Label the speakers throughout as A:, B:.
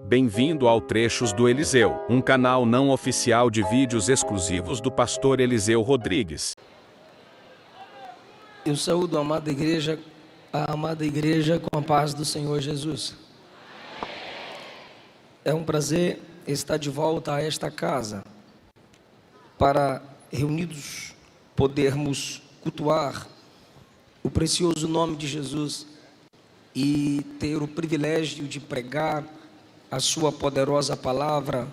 A: Bem-vindo ao Trechos do Eliseu, um canal não oficial de vídeos exclusivos do pastor Eliseu Rodrigues.
B: Eu saúdo a amada igreja com a paz do Senhor Jesus. É um prazer estar de volta a esta casa para, reunidos, podermos cultuar o precioso nome de Jesus e ter o privilégio de pregar a sua poderosa palavra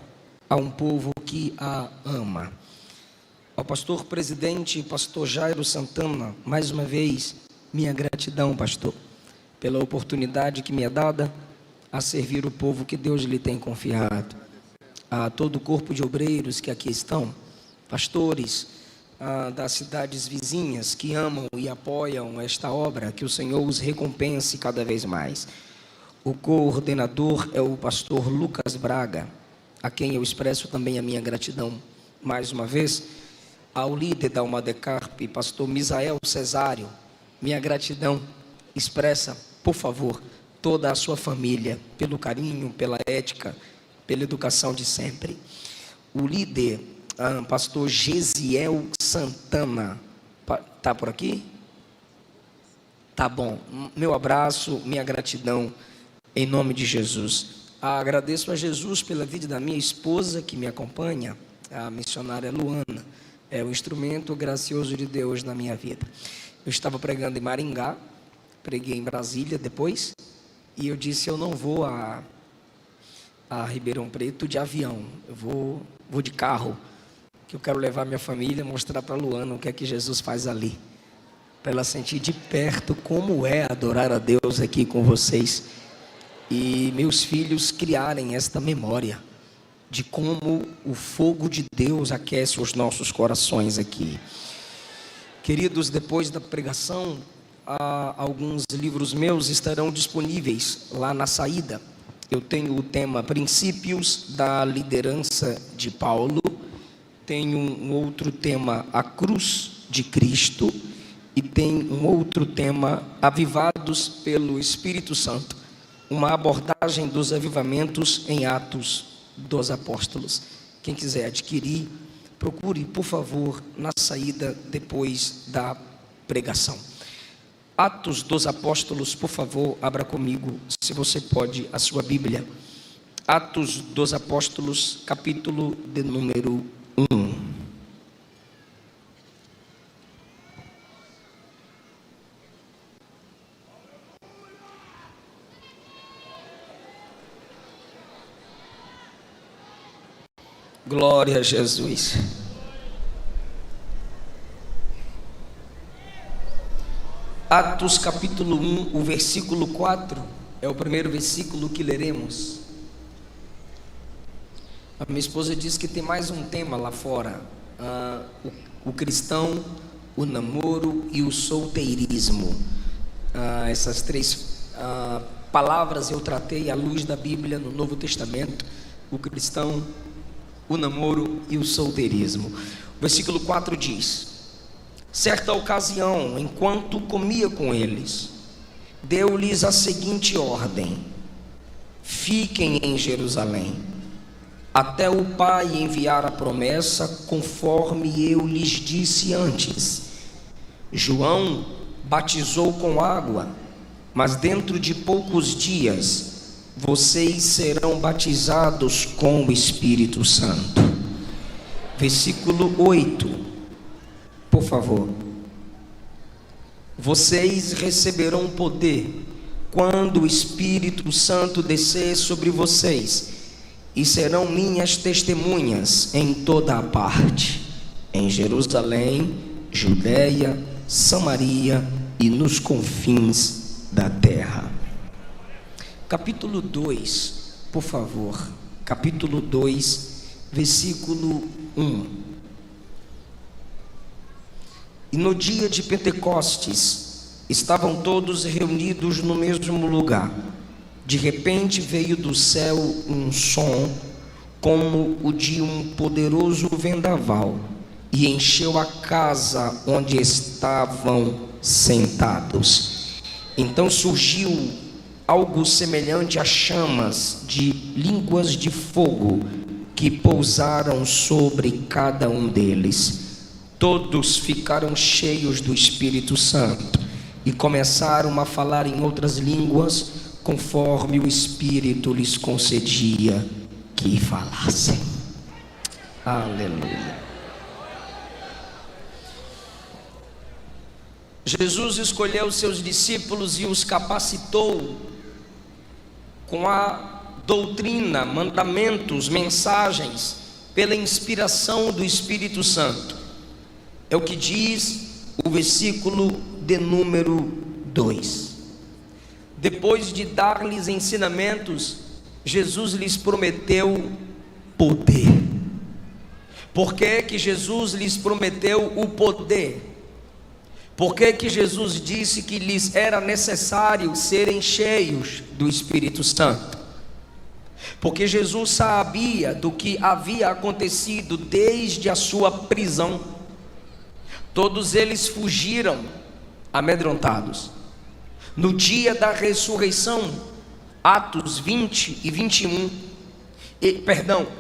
B: a um povo que a ama. Ao pastor presidente, pastor Jairo Santana, mais uma vez, minha gratidão, pastor, pela oportunidade que me é dada a servir o povo que Deus lhe tem confiado. A todo o corpo de obreiros que aqui estão, pastores das cidades vizinhas que amam e apoiam esta obra, que o Senhor os recompense cada vez mais. O coordenador é o pastor Lucas Braga, a quem eu expresso também a minha gratidão mais uma vez. Ao líder da Almadecarp, pastor Misael Cesário, minha gratidão expressa, por favor, toda a sua família, pelo carinho, pela ética, pela educação de sempre. O líder, pastor Gesiel Santana, está por aqui? Tá bom, meu abraço, minha gratidão, em nome de Jesus. Agradeço a Jesus pela vida da minha esposa que me acompanha, a missionária Luana. É o instrumento gracioso de Deus na minha vida. Eu estava pregando em Maringá, preguei em Brasília depois, e eu disse, eu não vou a Ribeirão Preto de avião, eu vou de carro, que eu quero levar minha família, mostrar para a Luana o que é que Jesus faz ali, para ela sentir de perto como é adorar a Deus aqui com vocês, e meus filhos criarem esta memória de como o fogo de Deus aquece os nossos corações aqui. Queridos, depois da pregação, alguns livros meus estarão disponíveis lá na saída. Eu tenho o tema Princípios da Liderança de Paulo, tenho um outro tema A Cruz de Cristo e tem um outro tema Avivados pelo Espírito Santo, uma abordagem dos avivamentos em Atos dos Apóstolos. Quem quiser adquirir, procure, por favor, na saída depois da pregação. Atos dos Apóstolos, por favor, abra comigo, se você pode, a sua Bíblia. Atos dos Apóstolos, capítulo de número 1. Glória a Jesus. Atos capítulo 1, o versículo 4, é o primeiro versículo que leremos. A minha esposa diz que tem mais um tema lá fora, o cristão, o namoro e o solteirismo. Essas três palavras eu tratei à luz da Bíblia no Novo Testamento, o cristão, o namoro e o solteirismo. O versículo 4 diz: certa ocasião, enquanto comia com eles, deu-lhes a seguinte ordem: fiquem em Jerusalém, até o Pai enviar a promessa, conforme eu lhes disse antes. João batizou com água, mas dentro de poucos dias vocês serão batizados com o Espírito Santo. Versículo 8, por favor. Vocês receberão poder quando o Espírito Santo descer sobre vocês, e serão minhas testemunhas em toda a parte, em Jerusalém, Judeia, Samaria e nos confins da terra. Capítulo 2, por favor. Capítulo 2, versículo 1. E no dia de Pentecostes, estavam todos reunidos no mesmo lugar. De repente veio do céu um som, como o de um poderoso vendaval, e encheu a casa onde estavam sentados. Então surgiu algo semelhante a chamas de línguas de fogo que pousaram sobre cada um deles. Todos ficaram cheios do Espírito Santo e começaram a falar em outras línguas, conforme o Espírito lhes concedia que falassem. Aleluia. Jesus escolheu seus discípulos e os capacitou com a doutrina, mandamentos, mensagens, pela inspiração do Espírito Santo. É o que diz o versículo de número 2. Depois de dar-lhes ensinamentos, Jesus lhes prometeu poder. Por que que Jesus lhes prometeu o poder? Por que que Jesus disse que lhes era necessário serem cheios do Espírito Santo? Porque Jesus sabia do que havia acontecido desde a sua prisão. Todos eles fugiram amedrontados. No dia da ressurreição, Atos 20 e 21,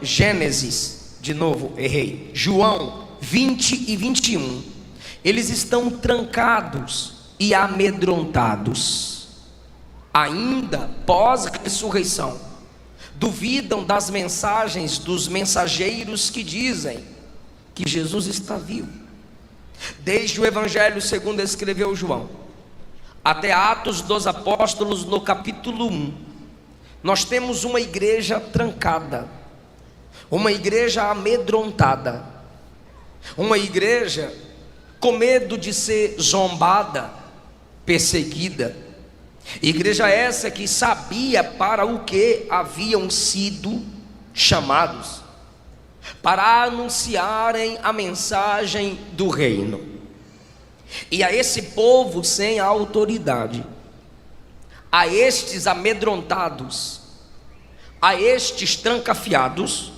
B: Gênesis, de novo, errei, João 20 e 21, eles estão trancados e amedrontados, ainda pós-ressurreição, duvidam das mensagens dos mensageiros que dizem que Jesus está vivo. Desde o Evangelho segundo escreveu João, até Atos dos Apóstolos, no capítulo 1, nós temos uma igreja trancada, uma igreja amedrontada, uma igreja com medo de ser zombada, perseguida. Igreja essa que sabia para o que haviam sido chamados, para anunciarem a mensagem do reino. E a esse povo sem autoridade, a estes amedrontados, a estes trancafiados,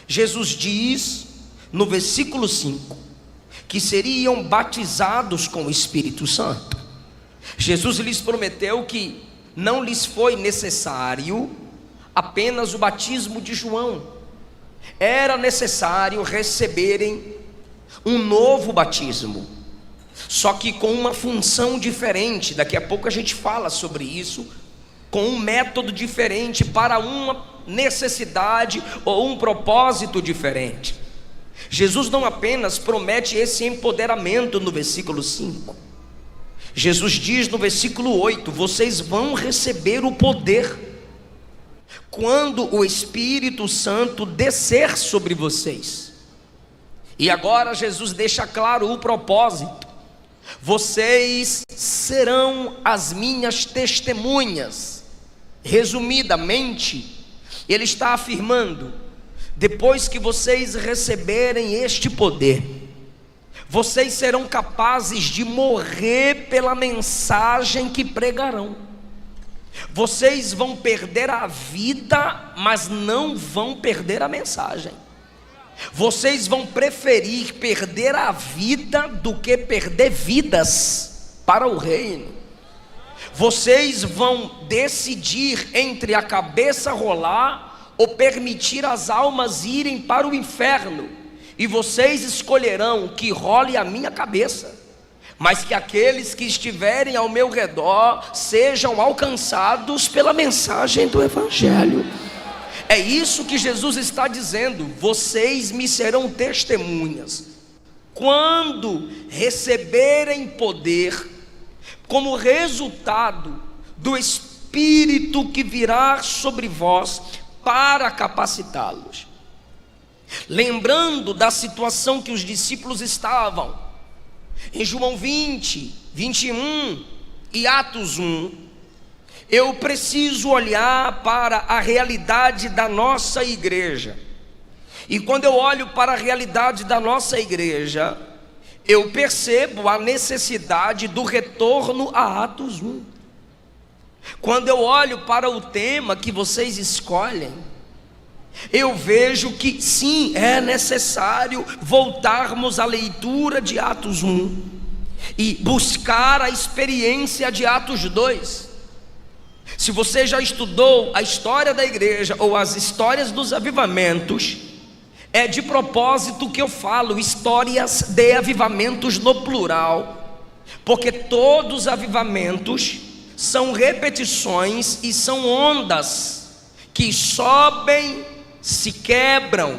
B: Jesus diz no versículo 5 que seriam batizados com o Espírito Santo. Jesus lhes prometeu que não lhes foi necessário apenas o batismo de João, era necessário receberem um novo batismo, só que com uma função diferente. Daqui a pouco a gente fala sobre isso, com um método diferente, para uma necessidade ou um propósito diferente. Jesus não apenas promete esse empoderamento no versículo 5, Jesus diz no versículo 8: vocês vão receber o poder quando o Espírito Santo descer sobre vocês. E agora Jesus deixa claro o propósito: vocês serão as minhas testemunhas. Resumidamente, ele está afirmando: depois que vocês receberem este poder, vocês serão capazes de morrer pela mensagem que pregarão. Vocês vão perder a vida, mas não vão perder a mensagem. Vocês vão preferir perder a vida do que perder vidas para o reino. Vocês vão decidir entre a cabeça rolar ou permitir as almas irem para o inferno, e vocês escolherão que role a minha cabeça, mas que aqueles que estiverem ao meu redor sejam alcançados pela mensagem do Evangelho. É isso que Jesus está dizendo: vocês me serão testemunhas quando receberem poder, como resultado do Espírito que virá sobre vós para capacitá-los. Lembrando da situação que os discípulos estavam em João 20, 21 e Atos 1, eu preciso olhar para a realidade da nossa igreja. E quando eu olho para a realidade da nossa igreja, eu percebo a necessidade do retorno a Atos 1. Quando eu olho para o tema que vocês escolhem, eu vejo que sim, é necessário voltarmos à leitura de Atos 1 e buscar a experiência de Atos 2. Se você já estudou a história da igreja ou as histórias dos avivamentos, é de propósito que eu falo histórias de avivamentos no plural, porque todos os avivamentos são repetições e são ondas que sobem, se quebram,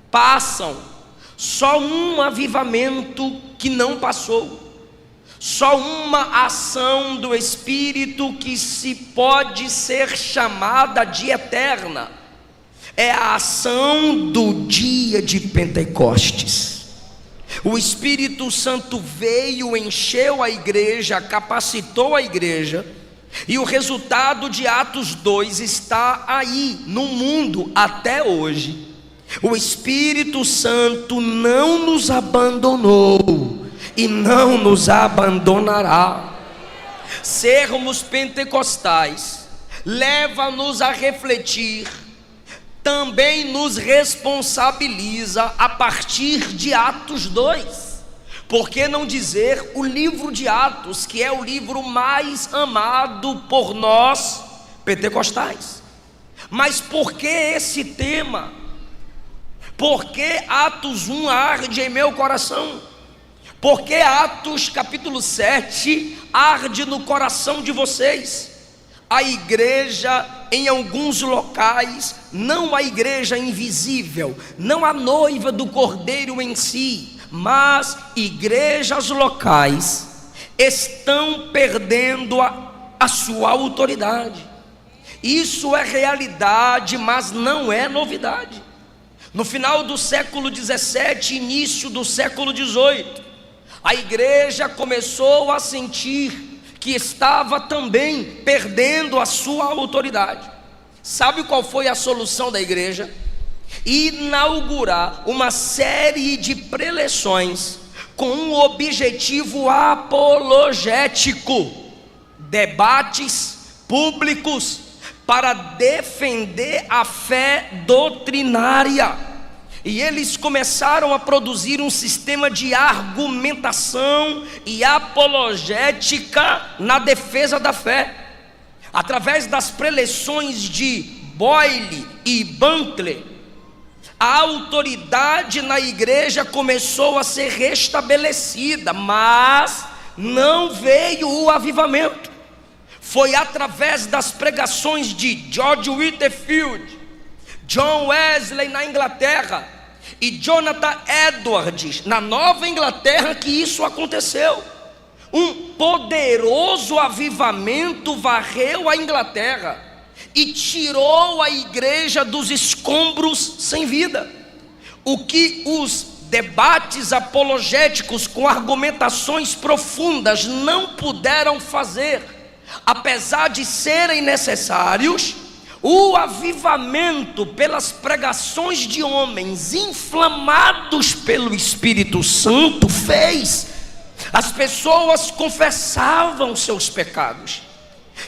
B: passam. Só um avivamento que não passou, só uma ação do Espírito que se pode ser chamada de eterna, é a ação do dia de Pentecostes. O Espírito Santo veio, encheu a igreja, capacitou a igreja, e o resultado de Atos 2 está aí no mundo até hoje. O Espírito Santo não nos abandonou e não nos abandonará. Sermos pentecostais leva-nos a refletir, também nos responsabiliza a partir de Atos 2. Por que não dizer o livro de Atos, que é o livro mais amado por nós pentecostais? Mas por que esse tema? Por que Atos 1 arde em meu coração? Por que Atos capítulo 7 arde no coração de vocês? A igreja em alguns locais, não a igreja invisível, não a noiva do Cordeiro em si, mas igrejas locais estão perdendo a sua autoridade. Isso é realidade, mas não é novidade. No final do século 17, início do século 18, a igreja começou a sentir que estava também perdendo a sua autoridade. Sabe qual foi a solução da igreja? Inaugurar uma série de preleções com um objetivo apologético, debates públicos para defender a fé doutrinária. E eles começaram a produzir um sistema de argumentação e apologética na defesa da fé, através das preleções de Boyle e Buntley. A autoridade na igreja começou a ser restabelecida, mas não veio o avivamento. Foi através das pregações de George Whitefield, John Wesley na Inglaterra e Jonathan Edwards na Nova Inglaterra que isso aconteceu. Um poderoso avivamento varreu a Inglaterra e tirou a igreja dos escombros sem vida. O que os debates apologéticos com argumentações profundas não puderam fazer, apesar de serem necessários, o avivamento pelas pregações de homens inflamados pelo Espírito Santo fez. As pessoas confessavam seus pecados.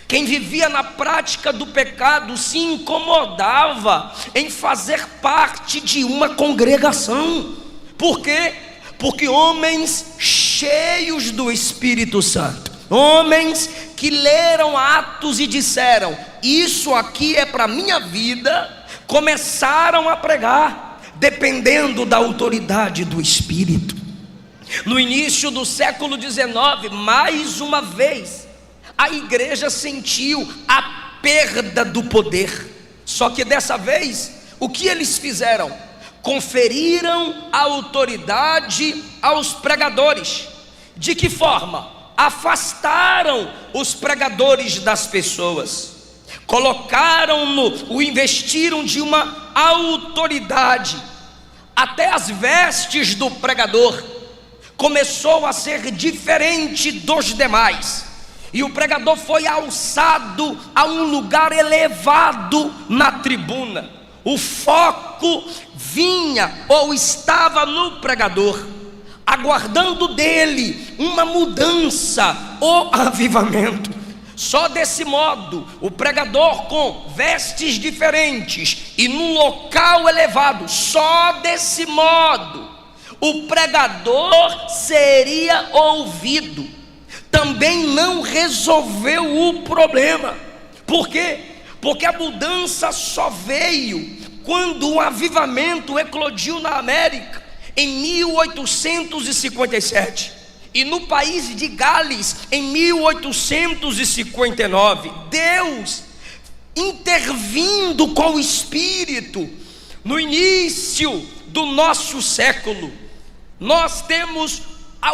B: Quem vivia na prática do pecado se incomodava em fazer parte de uma congregação. Por quê? Porque homens cheios do Espírito Santo, homens que leram Atos e disseram: isso aqui é para a minha vida, começaram a pregar, dependendo da autoridade do Espírito. No início do século 19, mais uma vez, a igreja sentiu a perda do poder. Só que dessa vez, o que eles fizeram? Conferiram autoridade aos pregadores. De que forma? Afastaram os pregadores das pessoas, colocaram-no, investiram de uma autoridade. Até as vestes do pregador começou a ser diferente dos demais, e o pregador foi alçado a um lugar elevado na tribuna. O foco vinha ou estava no pregador, aguardando dele uma mudança ou avivamento. Só desse modo, o pregador com vestes diferentes e num local elevado, só desse modo, o pregador seria ouvido. Também não resolveu o problema. Por quê? Porque a mudança só veio quando um avivamento eclodiu na América em 1857 e no país de Gales em 1859. Deus intervindo com o Espírito. No início do nosso século, nós temos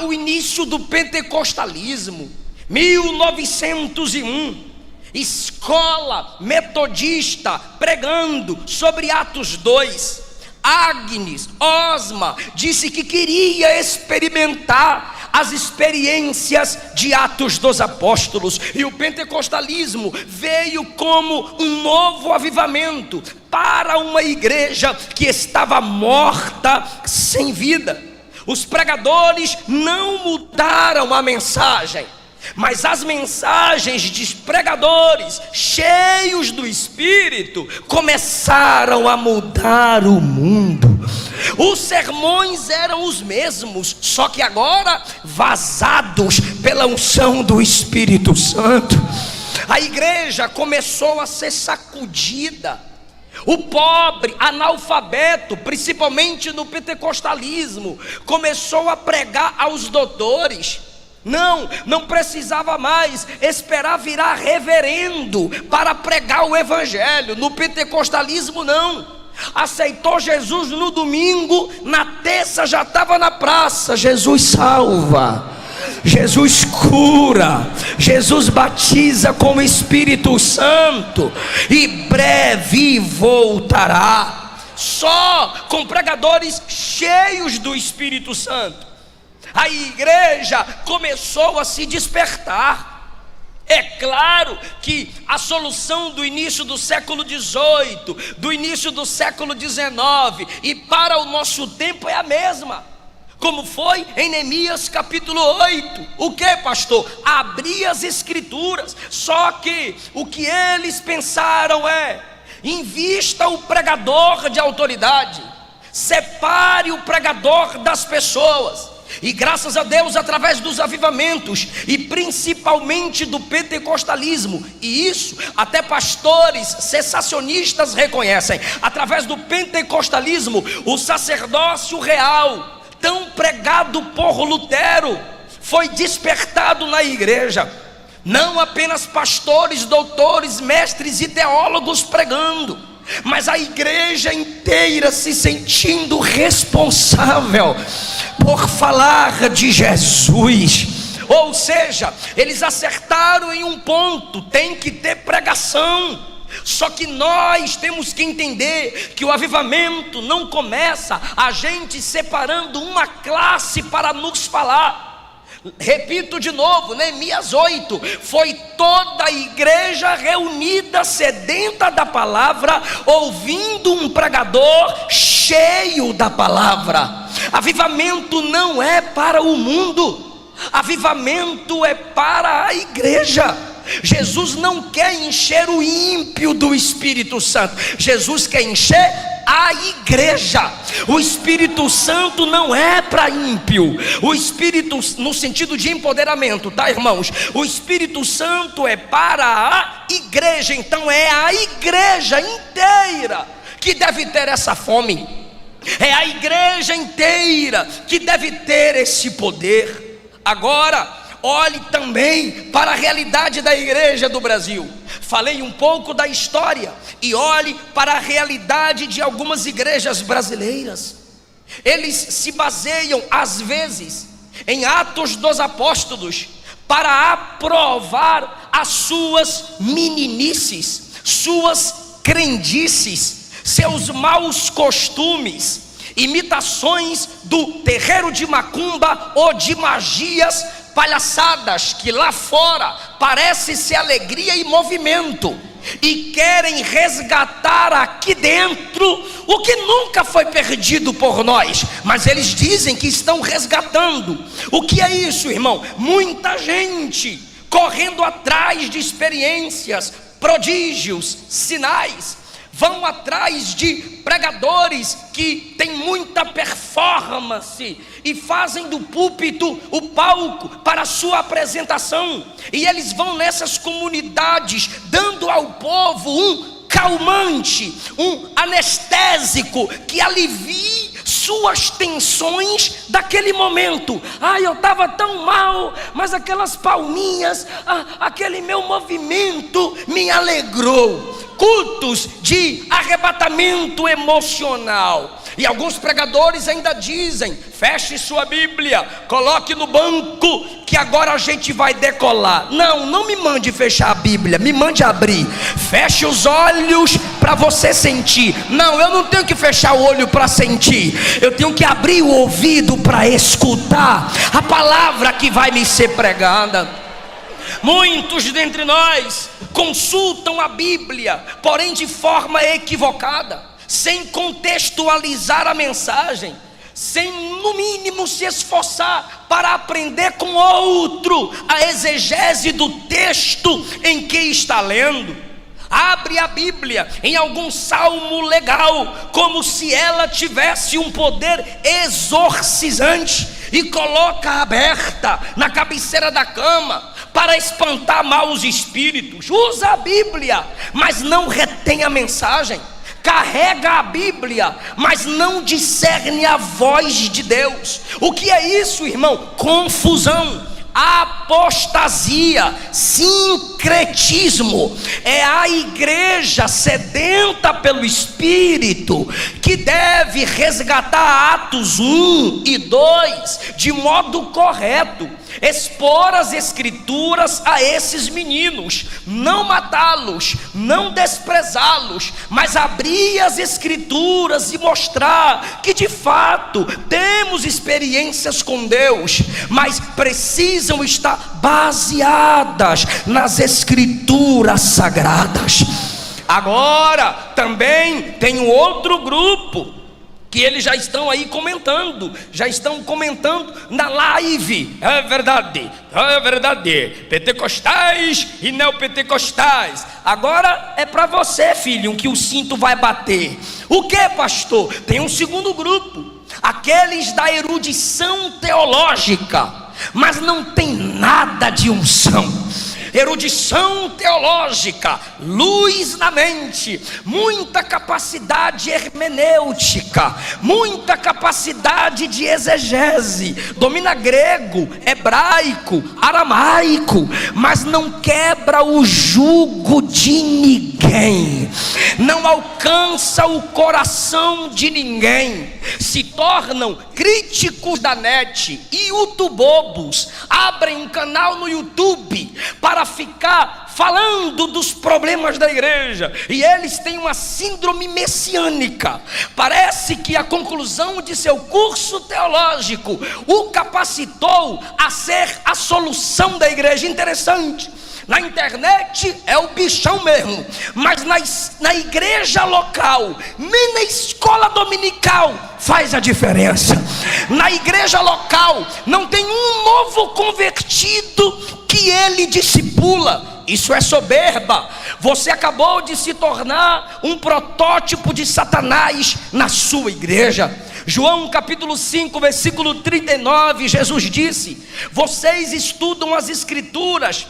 B: o início do pentecostalismo, 1901, escola metodista pregando sobre Atos 2. Agnes Osma disse que queria experimentar as experiências de Atos dos Apóstolos, e o pentecostalismo veio como um novo avivamento para uma igreja que estava morta, sem vida. Os pregadores não mudaram a mensagem, mas as mensagens de pregadores cheios do Espírito começaram a mudar o mundo. Os sermões eram os mesmos, só que agora vazados pela unção do Espírito Santo. A igreja começou a ser sacudida. O pobre analfabeto, principalmente no pentecostalismo, começou a pregar aos doutores. Não precisava mais esperar virar reverendo para pregar o evangelho. No pentecostalismo não. Aceitou Jesus no domingo, na terça já estava na praça. Jesus salva, Jesus cura, Jesus batiza com o Espírito Santo, e breve voltará. Só com pregadores cheios do Espírito Santo a igreja começou a se despertar. É claro que a solução do início do século XVIII, do início do século XIX e para o nosso tempo é a mesma, como foi em Neemias capítulo 8. O que, pastor? Abrir as escrituras. Só que o que eles pensaram é: invista o pregador de autoridade, separe o pregador das pessoas. E graças a Deus, através dos avivamentos e principalmente do pentecostalismo, e isso até pastores cessacionistas reconhecem, através do pentecostalismo, o sacerdócio real, tão pregado por Lutero, foi despertado na igreja. Não apenas pastores, doutores, mestres e teólogos pregando, mas a igreja inteira se sentindo responsável por falar de Jesus. Ou seja, eles acertaram em um ponto: tem que ter pregação. Só que nós temos que entender que o avivamento não começa a gente separando uma classe para nos falar. Repito de novo, Neemias 8, foi toda a igreja reunida, sedenta da palavra, ouvindo um pregador cheio da palavra. Avivamento não é para o mundo, avivamento é para a igreja. Jesus não quer encher o ímpio do Espírito Santo, Jesus quer encher a igreja. O Espírito Santo não é para ímpio. O Espírito, no sentido de empoderamento, tá, irmãos? O Espírito Santo é para a igreja. Então é a igreja inteira que deve ter essa fome. É a igreja inteira que deve ter esse poder. Agora, olhe também para a realidade da igreja do Brasil. Falei um pouco da história, e olhe para a realidade de algumas igrejas brasileiras. Eles se baseiam às vezes em Atos dos Apóstolos para aprovar as suas meninices, suas crendices, seus maus costumes, imitações do terreiro de macumba ou de magias, palhaçadas que lá fora parece ser alegria e movimento, e querem resgatar aqui dentro o que nunca foi perdido por nós, mas eles dizem que estão resgatando. O que é isso, irmão? Muita gente correndo atrás de experiências, prodígios, sinais, vão atrás de pregadores que têm muita performance e fazem do púlpito o palco para a sua apresentação, e eles vão nessas comunidades dando ao povo um calmante, um anestésico que alivie suas tensões daquele momento. Eu estava tão mal, mas aquelas palminhas, aquele meu movimento me alegrou. Cultos de arrebatamento emocional. E alguns pregadores ainda dizem: feche sua Bíblia, coloque no banco, que agora a gente vai decolar. Não me mande fechar a Bíblia, me mande abrir. Feche os olhos para você sentir. Não, eu não tenho que fechar o olho para sentir, eu tenho que abrir o ouvido para escutar a palavra que vai me ser pregada. Muitos dentre nós consultam a Bíblia, porém de forma equivocada, sem contextualizar a mensagem, sem no mínimo se esforçar para aprender com outro a exegese do texto em que está lendo. Abre a Bíblia em algum salmo legal, como se ela tivesse um poder exorcizante, e coloca aberta na cabeceira da cama para espantar maus espíritos. Usa a Bíblia, mas não retém a mensagem. Carrega a Bíblia, mas não discerne a voz de Deus. O que é isso, irmão? Confusão, apostasia, sincretismo. É a igreja sedenta pelo Espírito que deve resgatar Atos 1 e 2 de modo correto, expor as escrituras a esses meninos, não matá-los, não desprezá-los, mas abrir as escrituras e mostrar que de fato temos experiências com Deus, mas precisam estar baseadas nas escrituras sagradas. Agora também tem um outro grupo que eles já estão aí comentando, na live. É verdade, pentecostais e neopentecostais. Agora é para você, filho, que o cinto vai bater. O que, pastor? Tem um segundo grupo, aqueles da erudição teológica, mas não tem nada de unção. Erudição teológica, luz na mente, muita capacidade hermenêutica, muita capacidade de exegese, domina grego, hebraico, aramaico, mas não quebra o jugo de ninguém, não alcança o coração de ninguém, se tornam críticos da net, youtubobos, abrem um canal no YouTube para ficar falando dos problemas da igreja, e eles têm uma síndrome messiânica. Parece que a conclusão de seu curso teológico o capacitou a ser a solução da igreja. Interessante. Na internet é o bichão mesmo, mas na igreja local, nem na escola dominical faz a diferença. Na igreja local não tem um novo convertido que ele discipula. Isso é soberba. Você acabou de se tornar um protótipo de Satanás na sua igreja. João capítulo 5, versículo 39, Jesus disse: vocês estudam as escrituras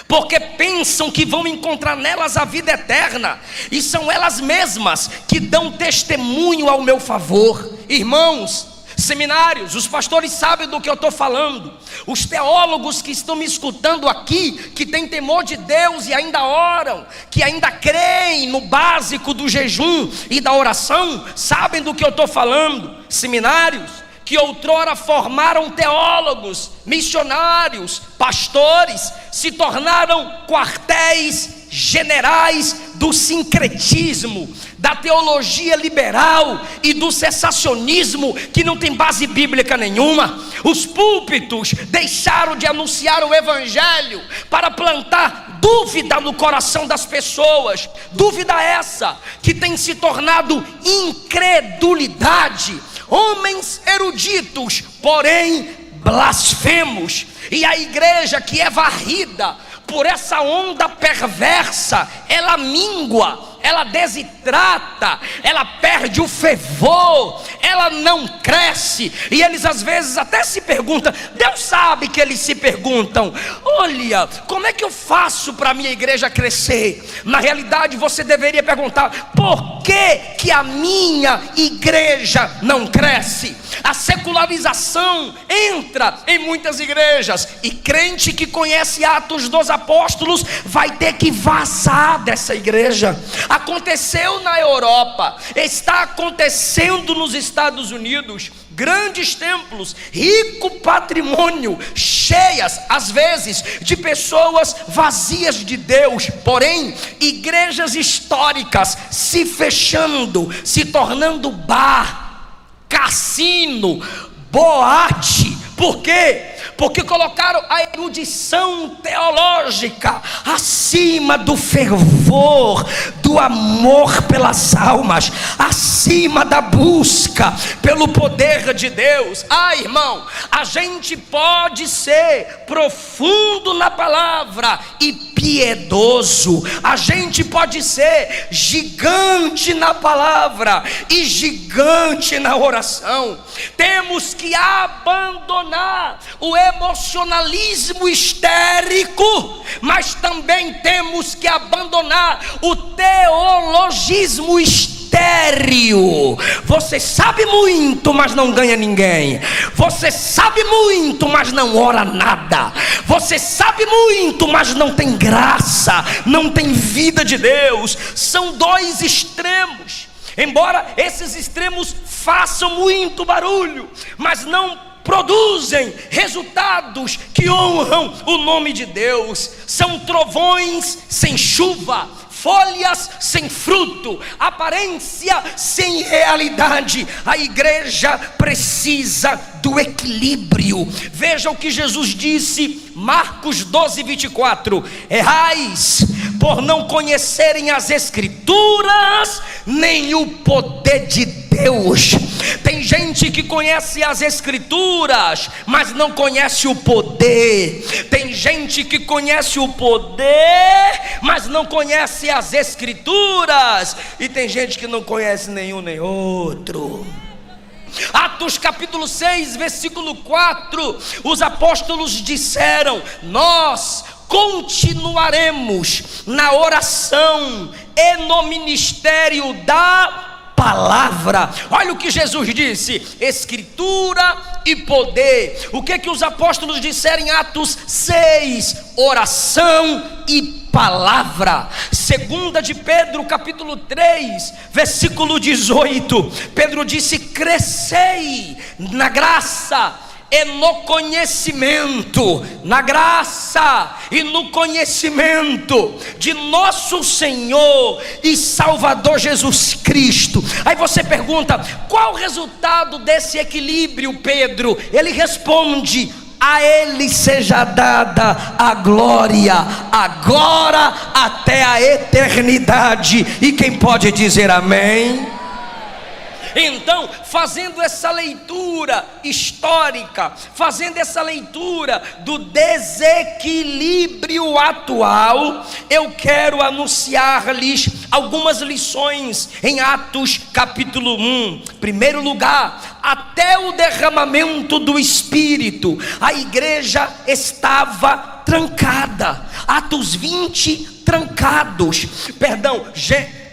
B: porque pensam que vão encontrar nelas a vida eterna, e são elas mesmas que dão testemunho ao meu favor. Irmãos, seminários, os pastores sabem do que eu estou falando. Os teólogos que estão me escutando aqui, que têm temor de Deus e ainda oram, que ainda creem no básico do jejum e da oração, sabem do que eu estou falando. Seminários que outrora formaram teólogos, missionários, pastores, se tornaram quartéis generais do sincretismo, da teologia liberal e do cessacionismo, que não tem base bíblica nenhuma. Os púlpitos deixaram de anunciar o evangelho para plantar dúvida no coração das pessoas, dúvida essa que tem se tornado incredulidade. Homens eruditos, porém blasfemos, e a igreja que é varrida por essa onda perversa, ela mingua, ela desidrata, ela perde o fervor, ela não cresce. E eles às vezes até se perguntam, Deus sabe que eles se perguntam: olha, como é que eu faço para a minha igreja crescer? Na realidade você deveria perguntar: por que a minha igreja não cresce? A secularização entra em muitas igrejas, e crente que conhece Atos dos Apóstolos vai ter que vazar dessa igreja. Aconteceu na Europa, está acontecendo nos Estados Unidos. Grandes templos, rico patrimônio, cheias às vezes de pessoas vazias de Deus, porém igrejas históricas se fechando, se tornando bar, cassino, boate. Por quê? Porque colocaram a erudição teológica acima do fervor, do amor pelas almas, acima da busca pelo poder de Deus. Irmão, a gente pode ser profundo na palavra e piedoso, a gente pode ser gigante na palavra e gigante na oração. Temos que abandonar o emocionalismo histérico, mas também temos que abandonar o teologismo estéril. Você sabe muito, mas não ganha ninguém. Você sabe muito, mas não ora nada. Você sabe muito, mas não tem graça, não tem vida de Deus. São dois extremos. Embora esses extremos façam muito barulho, mas não produzem resultados que honram o nome de Deus. São trovões sem chuva, folhas sem fruto, aparência sem realidade. A igreja precisa do equilíbrio. Veja o que Jesus disse, Marcos 12:24: errais por não conhecerem as Escrituras, nem o poder de Deus. Tem gente que conhece as Escrituras, mas não conhece o poder. Tem gente que conhece o poder, mas não conhece as Escrituras. E tem gente que não conhece nenhum nem outro. Atos capítulo 6, versículo 4, os apóstolos disseram: nós continuaremos na oração e no ministério da palavra. Olha o que Jesus disse: Escritura e poder. O que os apóstolos disseram em Atos 6? Oração e palavra. Segunda de Pedro capítulo 3, versículo 18, Pedro disse: crescei na graça e no conhecimento, na graça e no conhecimento de nosso Senhor e Salvador Jesus Cristo. Aí você pergunta: qual o resultado desse equilíbrio, Pedro? Ele responde: a Ele seja dada a glória, agora até a eternidade. E quem pode dizer amém? Então, fazendo essa leitura histórica, fazendo essa leitura do desequilíbrio atual, eu quero anunciar-lhes algumas lições em Atos capítulo 1. Primeiro lugar, até o derramamento do Espírito, a igreja estava trancada. Atos 20, trancados.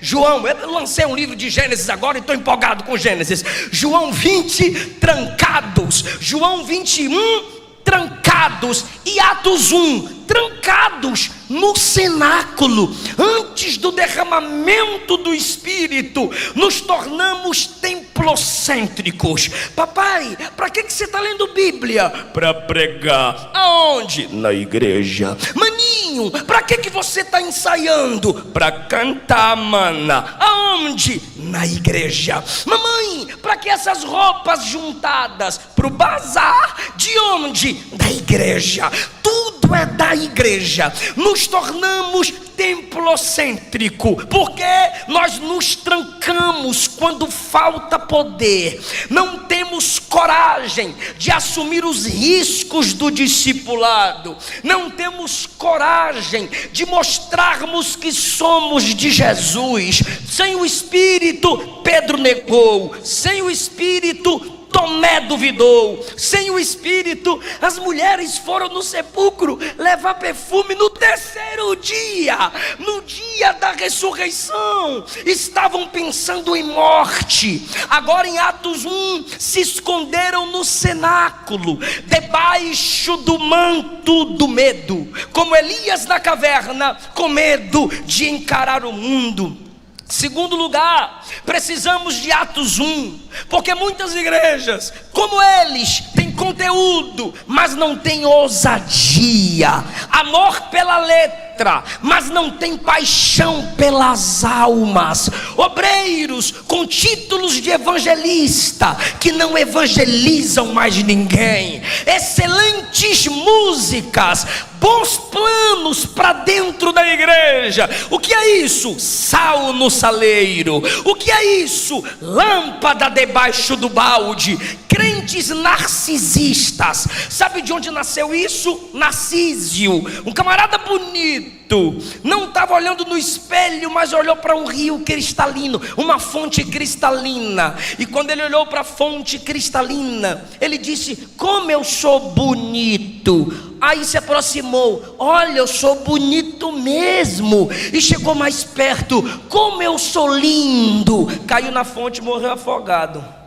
B: João, eu lancei um livro de Gênesis agora e estou empolgado com Gênesis. João 20, trancados. João 21, trancados. E Atos 1, trancados no cenáculo. Antes do derramamento do Espírito, nos tornamos templocêntricos. Papai, para que você está lendo Bíblia? Para pregar. Aonde? Na igreja. Maninho, para que você está ensaiando? Para cantar, mana. Aonde? Na igreja. Mamãe, para que essas roupas juntadas? Para o bazar. De onde? Da igreja. Tudo é da igreja. Nos tornamos templocêntrico, porque nós nos trancamos quando falta poder, não temos coragem de assumir os riscos do discipulado, não temos coragem de mostrarmos que somos de Jesus. Sem o Espírito, Pedro negou, sem o Espírito, Tomé duvidou, sem o Espírito, as mulheres foram no sepulcro levar perfume no terceiro dia, no dia da ressurreição, estavam pensando em morte. Agora em Atos 1, se esconderam no cenáculo, debaixo do manto do medo, como Elias na caverna, com medo de encarar o mundo. Segundo lugar, precisamos de Atos 1, porque muitas igrejas, como eles, têm conteúdo, mas não têm ousadia, amor pela letra, mas não tem paixão pelas almas, obreiros com títulos de evangelista, que não evangelizam mais ninguém, excelentes músicas, bons planos para dentro da igreja. O que é isso? Sal no saleiro. O que é isso? Lâmpada debaixo do balde. Crentes narcisistas. Sabe de onde nasceu isso? Narcísio, um camarada bonito, não estava olhando no espelho, mas olhou para um rio cristalino, uma fonte cristalina. E quando ele olhou para a fonte cristalina, ele disse: como eu sou bonito. Aí se aproximou: olha, eu sou bonito mesmo. E chegou mais perto: como eu sou lindo. Caiu na fonte e morreu afogado.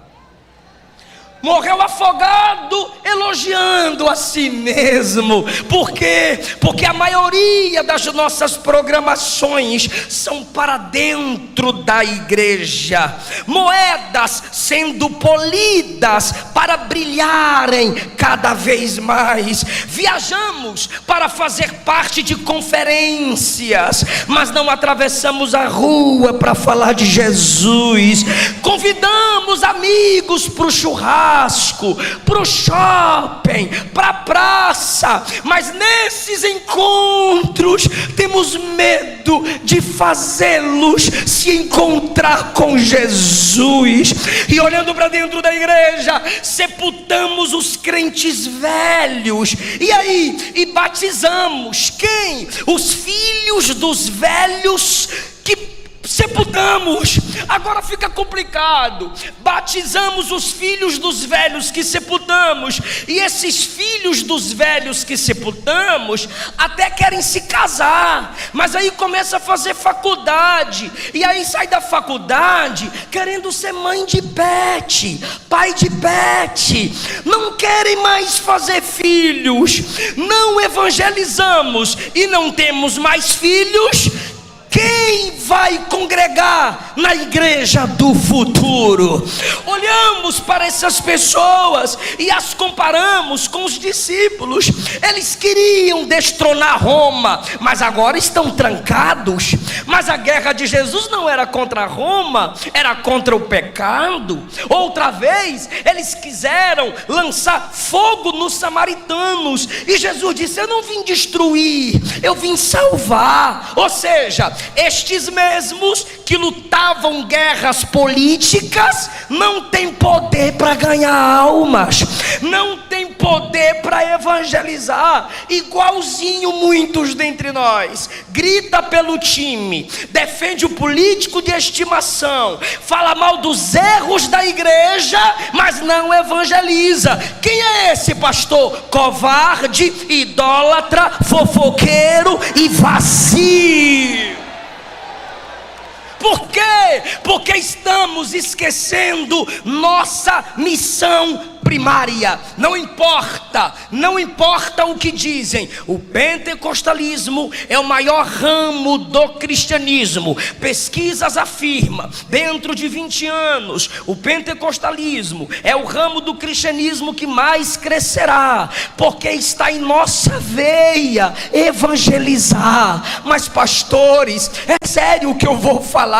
B: Morreu afogado, elogiando a si mesmo. Por quê? Porque a maioria das nossas programações são para dentro da igreja, moedas sendo polidas para brilharem cada vez mais. Viajamos para fazer parte de conferências, mas não atravessamos a rua para falar de Jesus. Convidamos amigos para o churrasco, para o shopping, para a praça, mas nesses encontros temos medo de fazê-los se encontrar com Jesus. E olhando para dentro da igreja, sepultamos os crentes velhos. E aí? E batizamos quem? Os filhos dos velhos que sepultamos. Agora fica complicado. Batizamos os filhos dos velhos que sepultamos, e esses filhos dos velhos que sepultamos até querem se casar, mas aí começa a fazer faculdade, e aí sai da faculdade querendo ser mãe de pet, pai de pet, não querem mais fazer filhos. Não evangelizamos e não temos mais filhos. Quem vai congregar na igreja do futuro? Olhamos para essas pessoas e as comparamos com os discípulos. Eles queriam destronar Roma, mas agora estão trancados. Mas a guerra de Jesus não era contra Roma, era contra o pecado. Outra vez, eles quiseram lançar fogo nos samaritanos, e Jesus disse: eu não vim destruir, eu vim salvar. Ou seja, estes mesmos que lutavam guerras políticas não têm poder para ganhar almas, não têm poder para evangelizar. Igualzinho muitos dentre nós, grita pelo time, defende o político de estimação, fala mal dos erros da igreja, mas não evangeliza. Quem é esse pastor? Covarde, idólatra, fofoqueiro e vazio. Por quê? Porque estamos esquecendo nossa missão primária. Não importa o que dizem. O pentecostalismo é o maior ramo do cristianismo. Pesquisas afirmam, dentro de 20 anos, o pentecostalismo é o ramo do cristianismo que mais crescerá, porque está em nossa veia evangelizar. Mas pastores, é sério o que eu vou falar?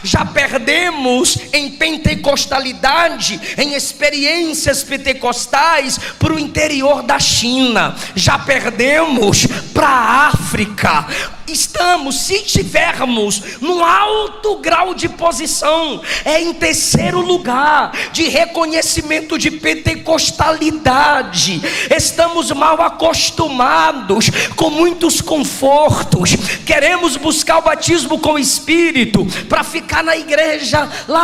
B: Já perdemos em pentecostalidade, em experiências pentecostais, para o interior da China. Já perdemos para a África. se estivermos num alto grau de posição, em terceiro lugar, de reconhecimento de pentecostalidade. Estamos mal acostumados com muitos confortos, queremos buscar o batismo com o Espírito para ficar na igreja, lá.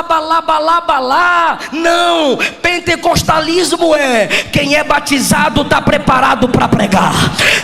B: Não, pentecostalismo é: quem é batizado está preparado para pregar,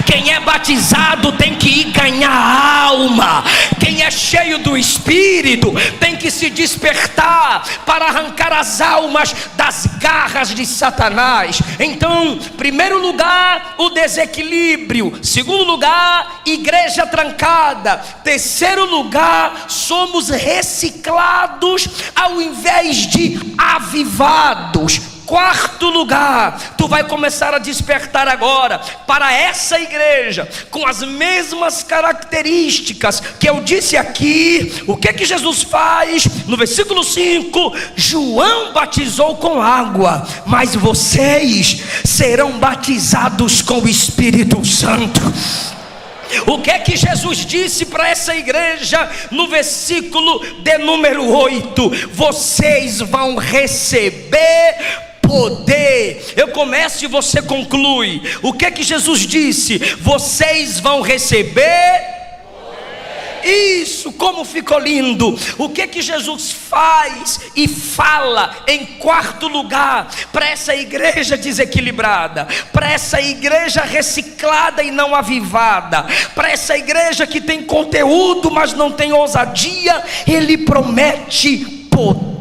B: quem é batizado tem que ir ganhar alma, quem é cheio do Espírito tem que se despertar para arrancar as almas das garras de Satanás. Então, primeiro lugar, o desequilíbrio; segundo lugar, igreja trancada; terceiro lugar, somos reciclados ao invés de avivados. Quarto lugar, tu vai começar a despertar agora para essa igreja com as mesmas características que eu disse aqui. O que é que Jesus faz? No versículo 5, João batizou com água, mas vocês serão batizados com o Espírito Santo. O que é que Jesus disse para essa igreja no versículo de número 8? Vocês vão receber poder. Eu começo e você conclui. O que é que Jesus disse? Vocês vão receber. Isso, como ficou lindo. O que que Jesus faz e fala em quarto lugar para essa igreja desequilibrada, para essa igreja reciclada e não avivada, para essa igreja que tem conteúdo mas não tem ousadia? Ele promete poder.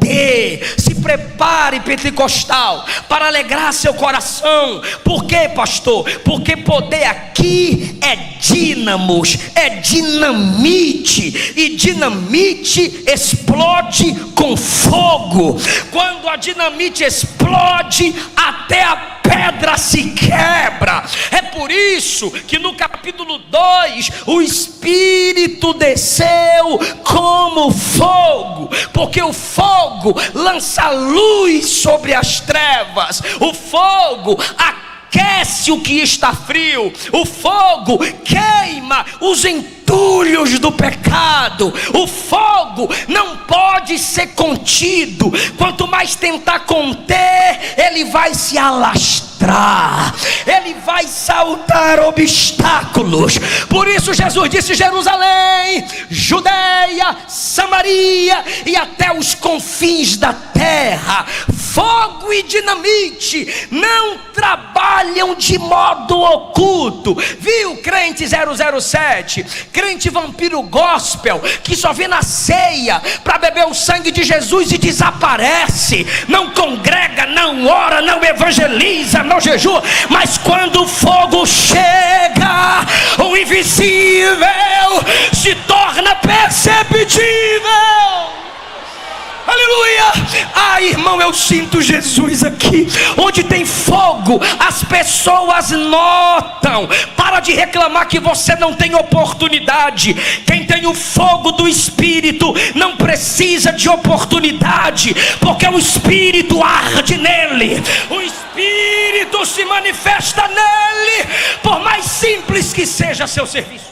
B: Se prepare, pentecostal, para alegrar seu coração. Por quê, pastor? Porque poder aqui é dínamos, é dinamite, e dinamite explode com fogo. Quando a dinamite explode, até a pedra se quebra. É por isso que no capítulo 2 o Espírito desceu como fogo, porque o fogo lança luz sobre as trevas, o fogo aquece o que está frio, o fogo queima os entulhos do pecado. O fogo não pode ser contido, quanto mais tentar conter, ele vai se alastrar, ele vai saltar obstáculos. Por isso Jesus disse: Jerusalém, Judeia, Samaria e até os confins da terra, fogo e dinamite não trabalham de modo oculto. Viu, crente 007, crente vampiro gospel, que só vem na ceia para beber o sangue de Jesus e desaparece, não congrega, não ora, não evangeliza, não jejua, mas quando o fogo chega, o invisível se torna perceptível. Aleluia! Ah, irmão, eu sinto Jesus aqui. Onde tem fogo, as pessoas notam. Para de reclamar que você não tem oportunidade. Quem tem o fogo do Espírito não precisa de oportunidade, porque o Espírito arde nele, o Espírito se manifesta nele, por mais simples que seja seu serviço,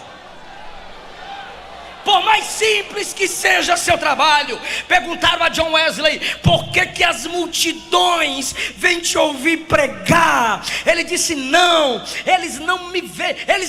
B: por mais simples que seja seu trabalho. Perguntaram a John Wesley: por que as multidões vêm te ouvir pregar? Ele disse: não, eles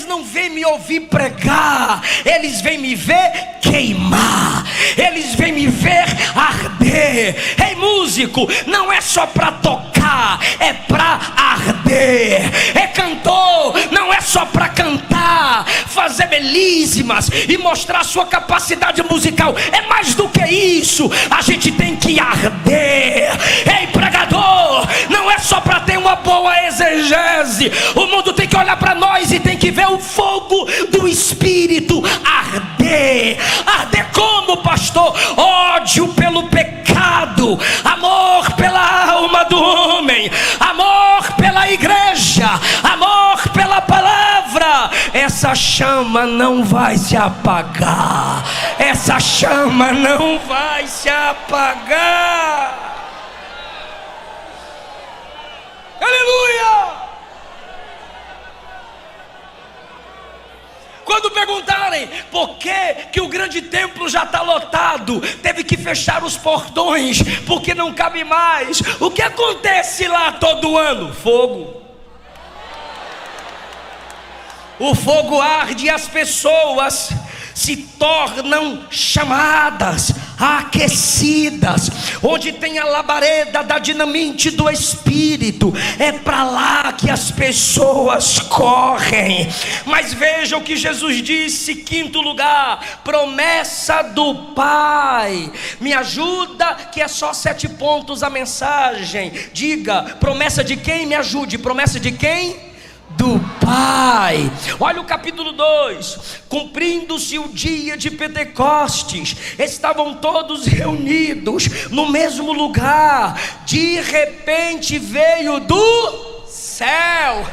B: não vêm me ouvir pregar, eles vêm me ver queimar, eles vêm me ver arder. Ei, músico, não é só para tocar, é para arder. É cantor, não é só para cantar, fazer belíssimas e mostrar sua capacidade musical. É mais do que isso, a gente tem que arder. Ei, pregador, não é só para ter uma boa exegese. O mundo tem que olhar para nós e tem que ver o fogo do Espírito arder. Arder como, pastor? Ódio pelo pecado, amor pela alma do homem, amor pela igreja, amor pela palavra. Essa chama não vai se apagar, essa chama não vai se apagar. Aleluia! Quando perguntarem por Por que o grande templo já está lotado? Teve que fechar os portões, porque não cabe mais. O que acontece lá todo ano? Fogo. O fogo arde e as pessoas se tornam chamadas, aquecidas. Onde tem a labareda da dinamite do Espírito, é para lá que as pessoas correm. Mas veja o que Jesus disse, quinto lugar, promessa do Pai. Me ajuda, que é só 7 pontos a mensagem. Diga, promessa de quem? Me ajude, promessa de quem? Do Pai. Olha o capítulo 2. Cumprindo-se o dia de Pentecostes, estavam todos reunidos no mesmo lugar. De repente veio do céu.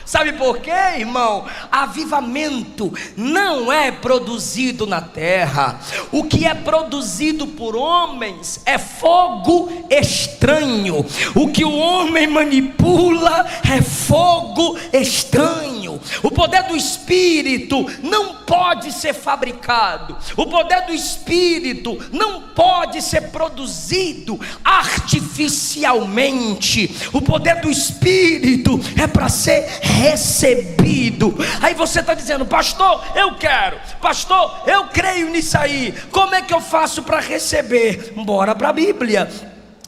B: Sabe por quê, irmão? Avivamento não é produzido na terra. O que é produzido por homens é fogo estranho. O que o homem manipula é fogo estranho. O poder do Espírito não pode ser fabricado. O poder do Espírito não pode ser produzido artificialmente. O poder do Espírito é para ser recebido. Aí você está dizendo: pastor, eu quero, pastor, eu creio nisso aí, como é que eu faço para receber? Bora para a Bíblia.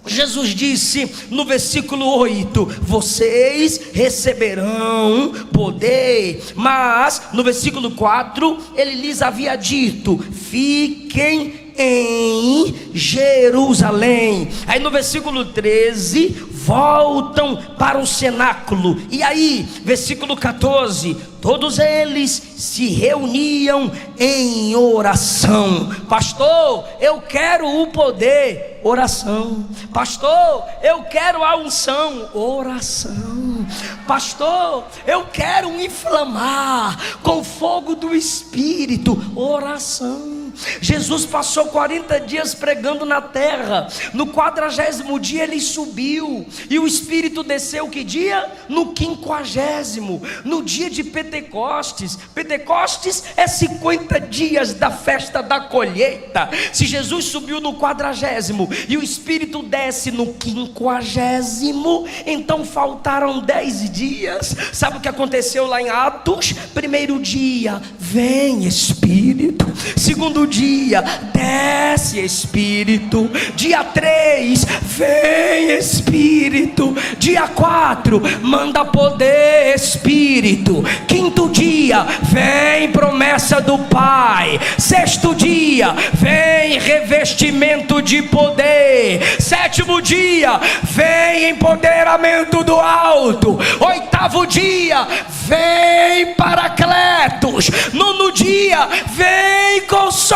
B: Jesus disse no versículo 8: vocês receberão poder. Mas no versículo 4 ele lhes havia dito: fiquem em Jerusalém. Aí no versículo 13 voltam para o cenáculo. E aí, versículo 14, todos eles se reuniam em oração. Pastor, eu quero o poder. Oração. Pastor, eu quero a unção. Oração. Pastor, eu quero inflamar com fogo do Espírito. Oração. Jesus passou 40 dias pregando na terra. No 40º dia ele subiu, e o Espírito desceu que dia? No 50º, no dia de Pentecostes. Pentecostes é 50 dias da festa da colheita. Se Jesus subiu no 40º e o Espírito desce no 50º, então faltaram 10 dias. Sabe o que aconteceu lá em Atos? Primeiro dia, vem Espírito. Segundo dia, desce Espírito. Dia 3, vem Espírito. Dia 4, manda poder, Espírito. Quinto dia, vem promessa do Pai. Sexto dia, vem revestimento de poder. Sétimo dia, vem empoderamento do alto. Oitavo dia, vem Paracletos. Nono dia, vem Consolador.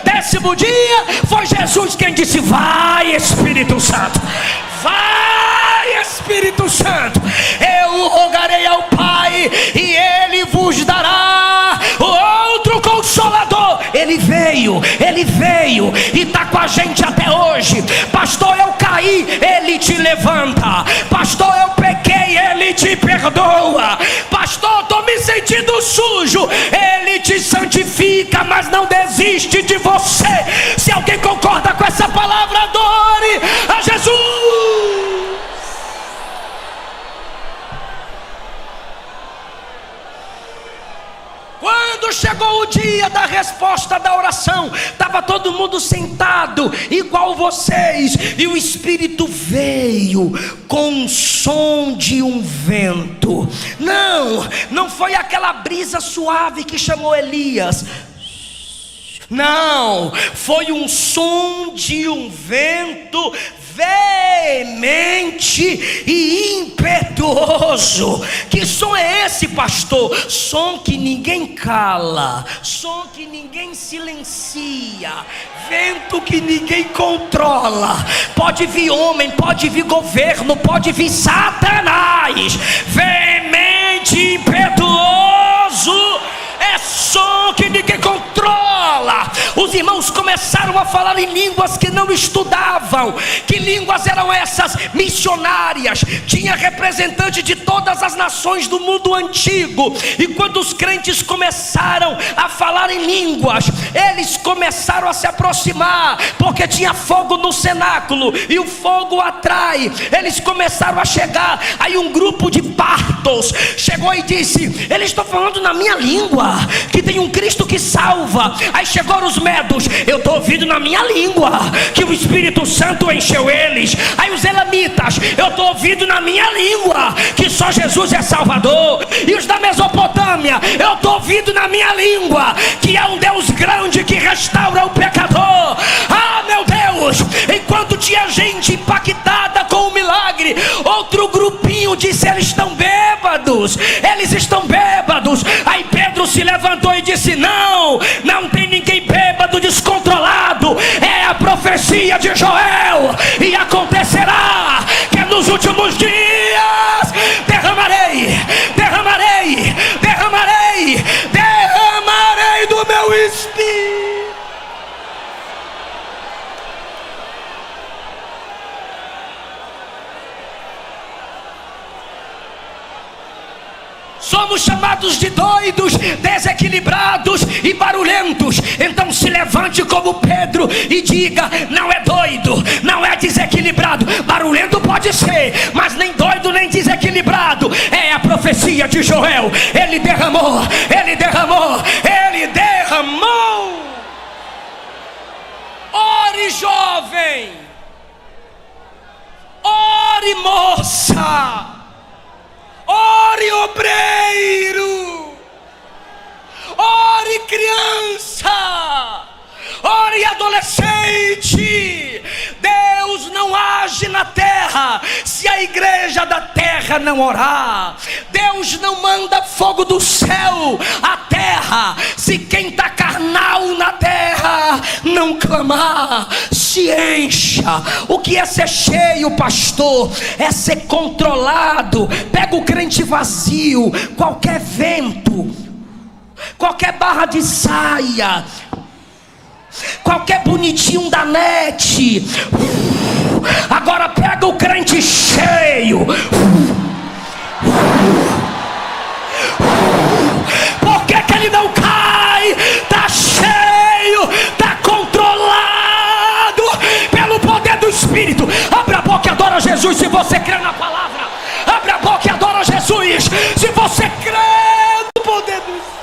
B: 10º dia, foi Jesus quem disse: vai Espírito Santo, vai Espírito Santo. Eu rogarei ao Pai e Ele vos dará outro Consolador. Ele veio e está com a gente até hoje. Pastor, eu caí, Ele te levanta. Pastor, eu pequei, Ele te perdoa. Pastor, estou me sentindo sujo, Ele te santifica, mas não desiste de você. Se alguém concorda com essa palavra, adore a Jesus. Quando chegou o dia da resposta da oração, estava todo mundo sentado igual vocês, e o Espírito veio com o som de um vento. Não foi aquela brisa suave que chamou Elias. Não, foi um som de um vento veemente e impetuoso. Que som é esse, pastor? Som que ninguém cala, som que ninguém silencia, vento que ninguém controla. Pode vir homem, pode vir governo, pode vir Satanás. Veemente e impetuoso é som que ninguém controla. Os irmãos começaram a falar em línguas que não estudavam. Que línguas eram essas? Missionárias. Tinha representante de todas as nações do mundo antigo. E quando os crentes começaram a falar em línguas, eles começaram a se aproximar, porque tinha fogo no cenáculo, e o fogo atrai. Eles começaram a chegar. Aí um grupo de partos chegou e disse: eles estão falando na minha língua, que tem um Cristo que salva. Aí chegaram os medos: eu estou ouvindo na minha língua, que o Espírito Santo encheu eles. Aí os elamitas: eu estou ouvindo na minha língua, que só Jesus é Salvador. E os da Mesopotâmia: eu estou ouvindo na minha língua, que é um Deus grande que restaura o pecador. Ah, meu Deus! Enquanto tinha gente impactada com o milagre, outro grupinho disse: eles estão bêbados, eles estão bêbados. Aí Pedro se levantou e disse: não, não tem ninguém bêbado, descontrolado. É a profecia de Joel. E acontecerá que nos últimos dias derramarei do meu Espírito. Somos chamados de doidos, desequilibrados e barulhentos. Então se levante como Pedro e diga: não é doido, não é desequilibrado. Barulhento pode ser, mas nem doido nem desequilibrado. É a profecia de Joel. Ele derramou. Ore, jovem. Ore, moça. Ore, obreiro. Ore, criança. Ore, adolescente. Deus não age na terra se a igreja da terra não orar. Deus não manda fogo do céu à terra se quem está carnal na terra não clamar. Se encha. O que é ser cheio, pastor? É ser controlado. Pega o crente vazio, qualquer vento, qualquer barra de saia, qualquer bonitinho da net. Agora pega o crente cheio. Por que ele não cai? Está cheio, está controlado pelo poder do Espírito. Abra a boca e adora Jesus se você crê na palavra. Abra a boca e adora Jesus se você crê no poder do Espírito.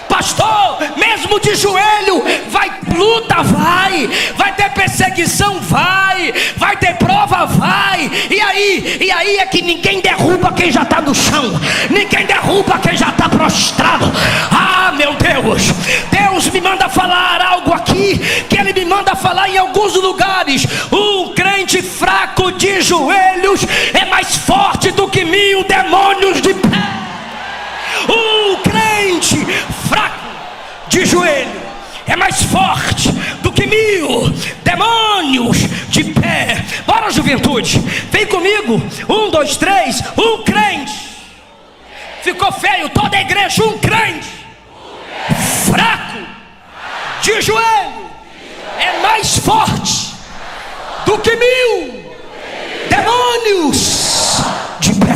B: Pastor, mesmo de joelho, vai luta, vai ter perseguição, vai ter prova, vai. E aí é que ninguém derruba quem já está no chão, ninguém derruba quem já está prostrado. Ah, meu Deus, Deus me manda falar algo aqui, que Ele me manda falar em alguns lugares. Um crente fraco de joelhos é mais forte do que 1000 demônios de pé. Um crente fraco de joelho é mais forte do que 1000 demônios de pé. Bora, juventude, vem comigo. 1, 2, 3. Um crente. Ficou feio toda a igreja. Um crente fraco de joelho é mais forte do que 1000 demônios de pé.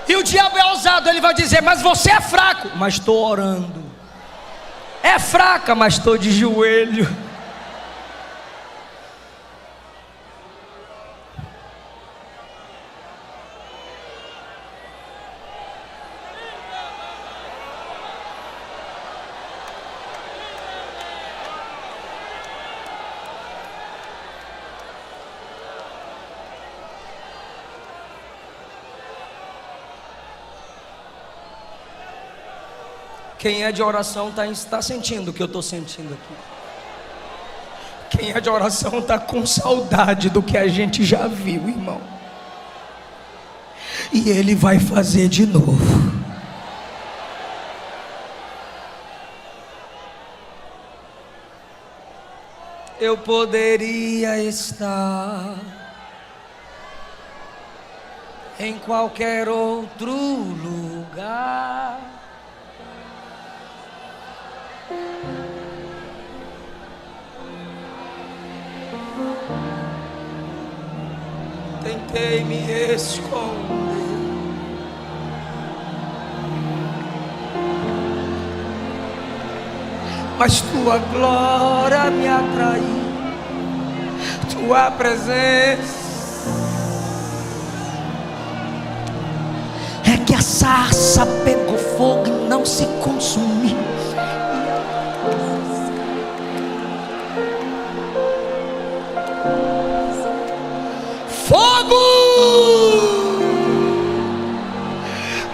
B: E o diabo é ousado, ele vai dizer: mas você é fraco. Mas estou orando. É fraca, mas estou de joelho. Quem é de oração está sentindo o que eu estou sentindo aqui. Quem é de oração está com saudade do que a gente já viu, irmão. E Ele vai fazer de novo. Eu poderia estar em qualquer outro lugar, tentei me esconder, mas tua glória me atraiu, tua presença. É que a sarça pegou fogo e não se consumiu. Fogo!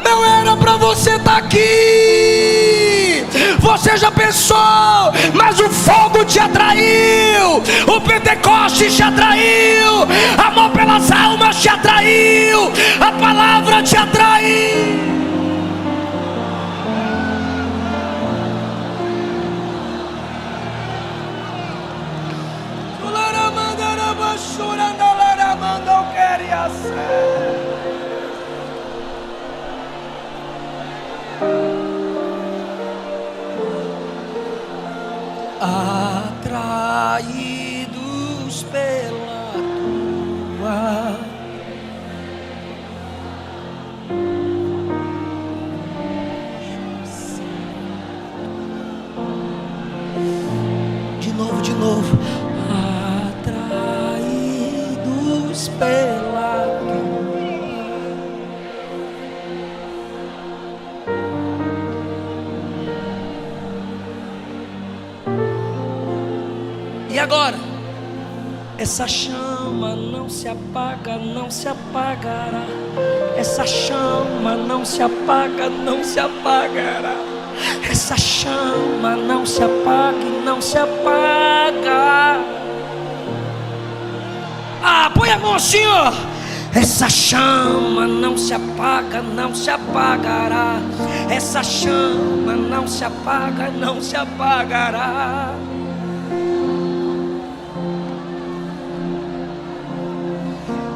B: Não era pra você estar aqui. Você já pensou, mas o fogo te atraiu, o Pentecostes te atraiu, amor pelas almas te atraiu, a palavra te atraiu. Atraídos pela tua de novo, atraídos pela tua. E agora? Essa chama não se apaga, não se apagará. Essa chama não se apaga, não se apagará. Essa chama não se apaga e não se apaga. Põe a mão assim, ó. Essa chama não se apaga, não se apagará. Essa chama não se apaga, não se apagará.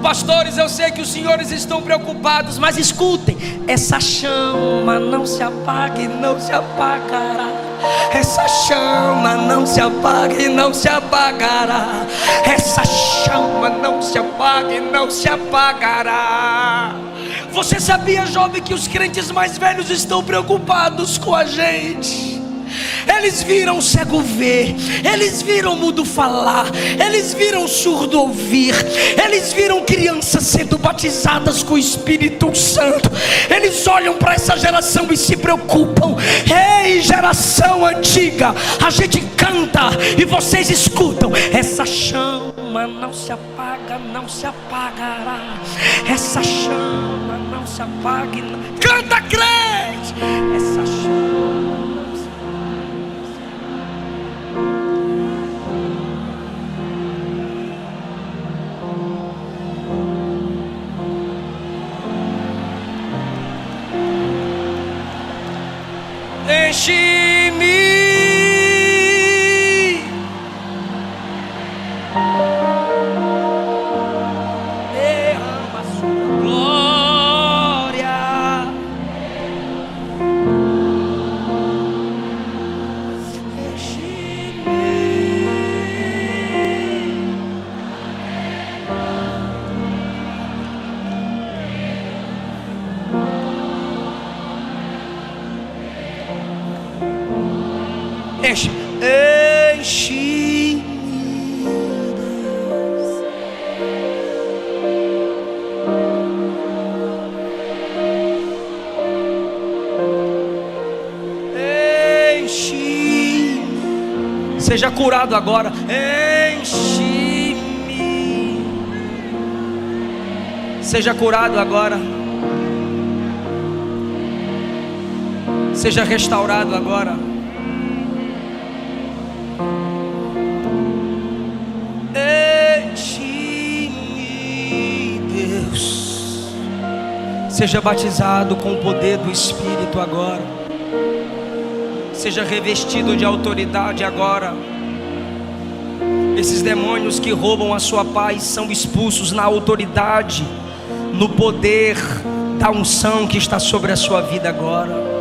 B: Pastores, eu sei que os senhores estão preocupados, mas escutem: essa chama não se apaga e não se apagará. Essa chama não se apaga e não se apagará. Essa chama não se apaga e não se apagará. Você sabia, jovem, que os crentes mais velhos estão preocupados com a gente? Eles viram o cego ver, eles viram o mudo falar, eles viram o surdo ouvir, eles viram crianças sendo batizadas com o Espírito Santo. Eles olham para essa geração e se preocupam. Ei, geração antiga, a gente canta e vocês escutam: essa chama não se apaga, não se apagará. Essa chama não se apaga e não... Canta, crente! Essa chama enche-me, derrama sua glória, enche-me. Enche-me, Deus. Enche-me. Seja curado agora. Enche-me. Seja curado agora. Seja restaurado agora. Enche-me, Deus. Seja batizado com o poder do Espírito agora. Seja revestido de autoridade agora. Esses demônios que roubam a sua paz são expulsos na autoridade, no poder da unção que está sobre a sua vida agora.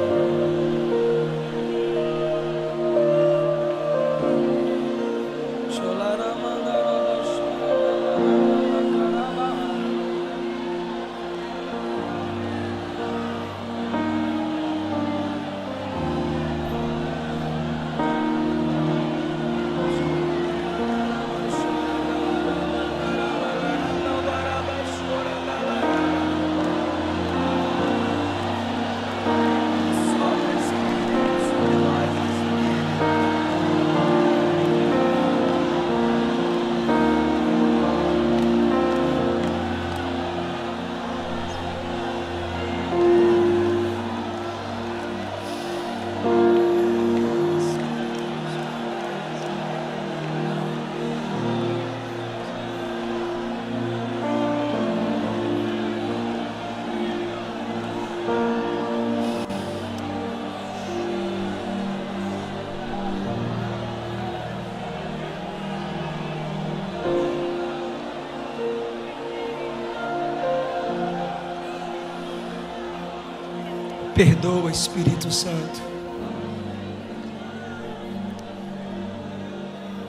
B: Perdoa, Espírito Santo.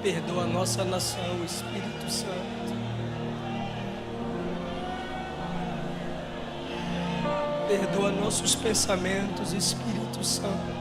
B: Perdoa a nossa nação, Espírito Santo. Perdoa nossos pensamentos, Espírito Santo.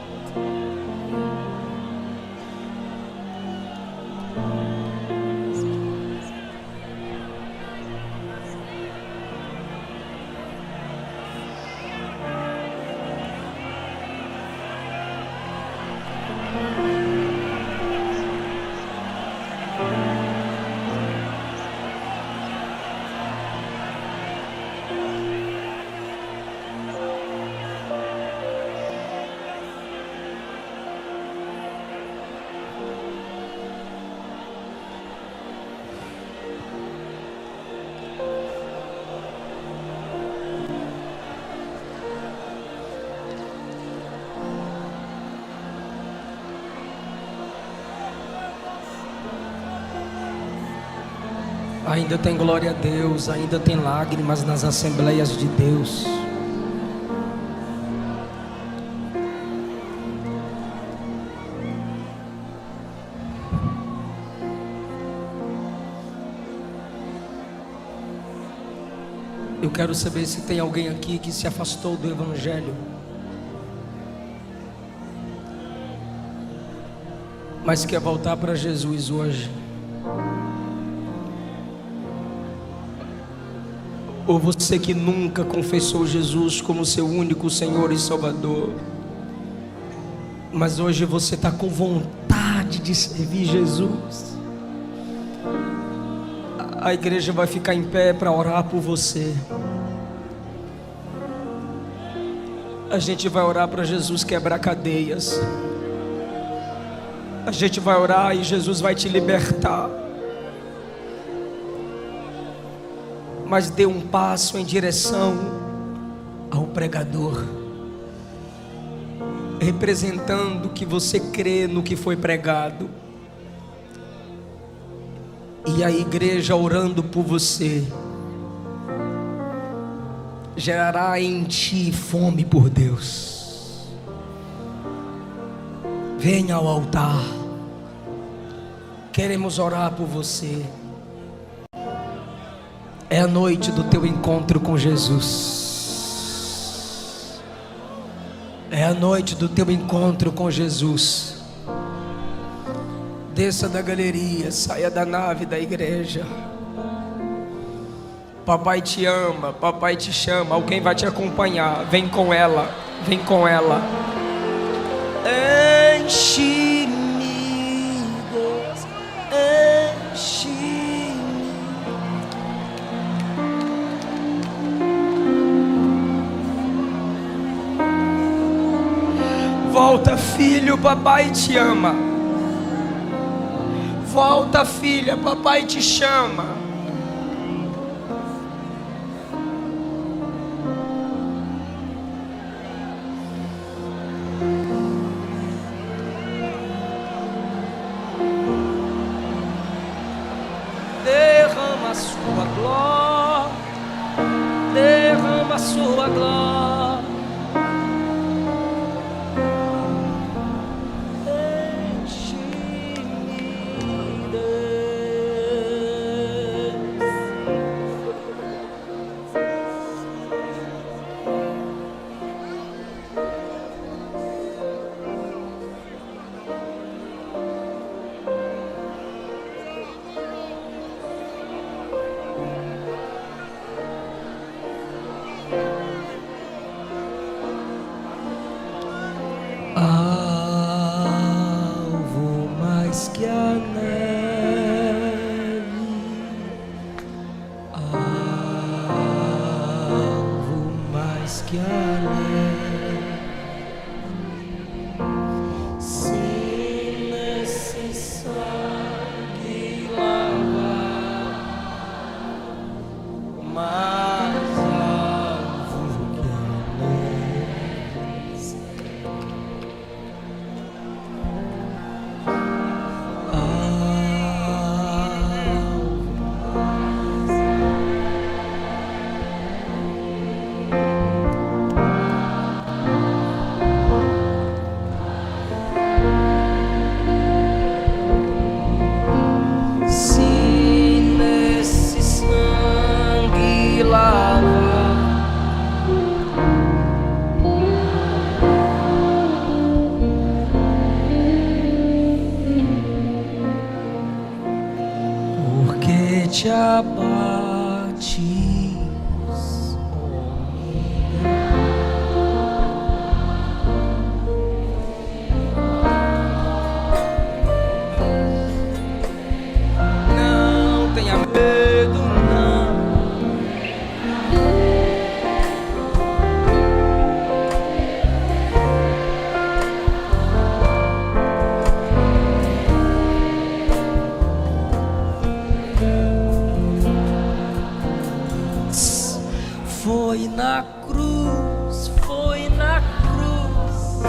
B: Ainda tem glória a Deus, ainda tem lágrimas nas assembleias de Deus. Eu quero saber se tem alguém aqui que se afastou do Evangelho, mas quer voltar para Jesus hoje. Ou você que nunca confessou Jesus como seu único Senhor e Salvador, mas hoje você está com vontade de servir Jesus. A igreja vai ficar em pé para orar por você. A gente vai orar para Jesus quebrar cadeias. A gente vai orar e Jesus vai te libertar. Mas dê um passo em direção ao pregador, representando que você crê no que foi pregado, e a igreja orando por você gerará em ti fome por Deus. Venha ao altar, queremos orar por você. É a noite do teu encontro com Jesus. É a noite do teu encontro com Jesus. Desça da galeria, saia da nave da igreja. Papai te ama, papai te chama. Alguém vai te acompanhar. Vem com ela, vem com ela. Enche-me, Deus, enche-me. Volta, filho, papai te ama. Volta, filha, papai te chama. Derrama a sua glória, derrama a sua glória. Enche-me, Deus. Alvo mais que a neve, alvo mais que a neve. Se nesse sangue lavar, mais alvo que a neve. Se nesse sangue lavar, porque te abates, não tenha medo, não. Foi na cruz, foi na cruz,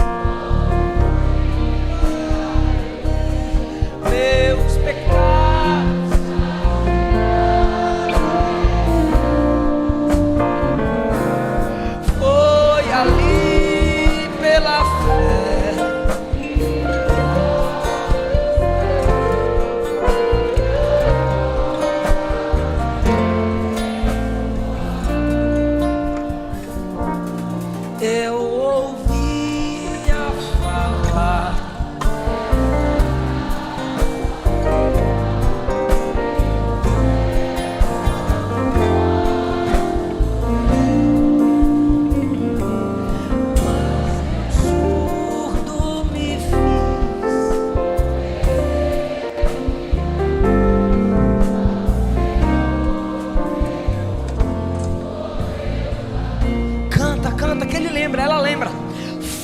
B: meus pecados. Foi ali pela fé. Eu ouvia falar surdo me fiz. Canta, canta, que ele lembra, ela lembra.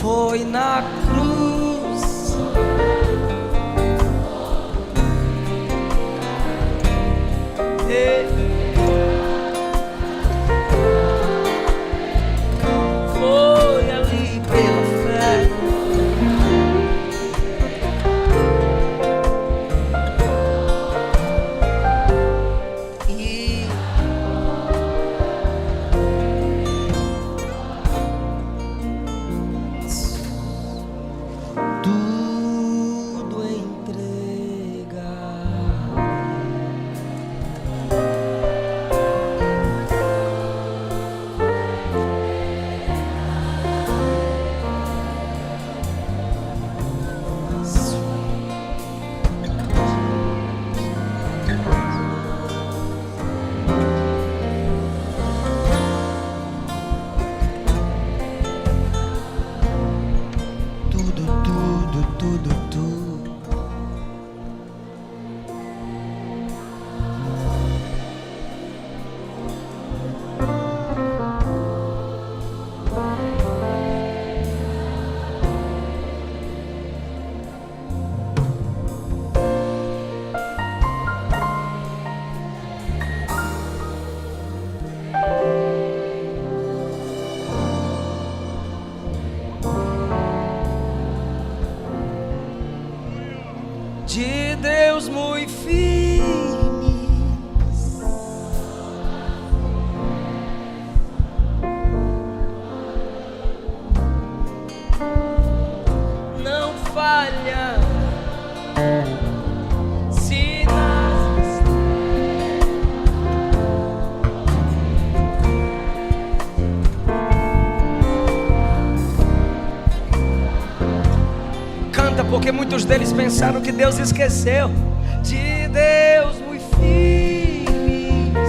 B: Foi na cruz, foi ali pela fé. E tudo entregar. porque muitos deles pensaram que Deus esqueceu. De Deus muito firmes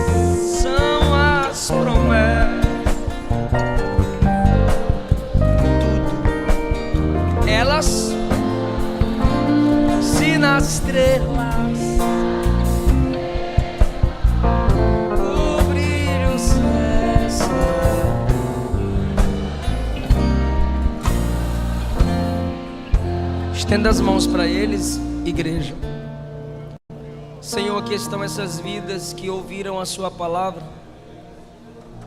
B: são as promessas, tudo elas se nas estrelas o brilho cessa. Estenda as mãos para eles, igreja. Senhor, aqui estão essas vidas que ouviram a sua palavra.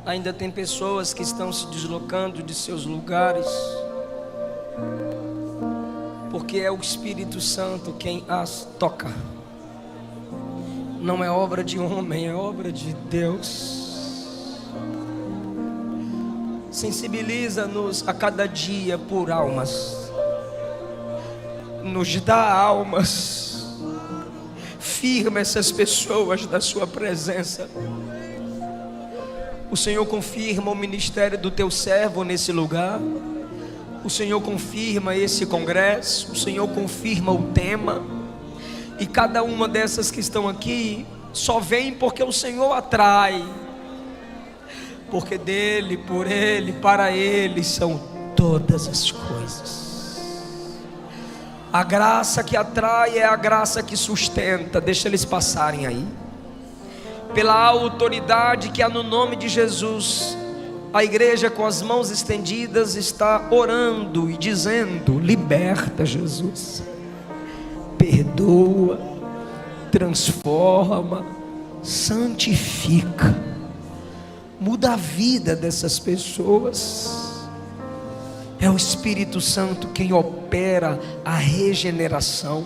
B: Ainda tem pessoas que estão se deslocando de seus lugares, porque é o Espírito Santo quem as toca. Não é obra de homem, é obra de Deus. Sensibiliza-nos a cada dia por almas, nos dá almas. Firma essas pessoas da sua presença. O Senhor confirma o ministério do teu servo nesse lugar. O Senhor confirma esse congresso. O Senhor confirma o tema. E cada uma dessas que estão aqui só vem porque o Senhor atrai. Porque dele, por ele, para ele são todas as coisas. A graça que atrai é a graça que sustenta. Deixa eles passarem aí. Pela autoridade que há no nome de Jesus, a igreja com as mãos estendidas está orando e dizendo: liberta, Jesus, perdoa, transforma, santifica, muda a vida dessas pessoas. É o Espírito Santo quem opera a regeneração.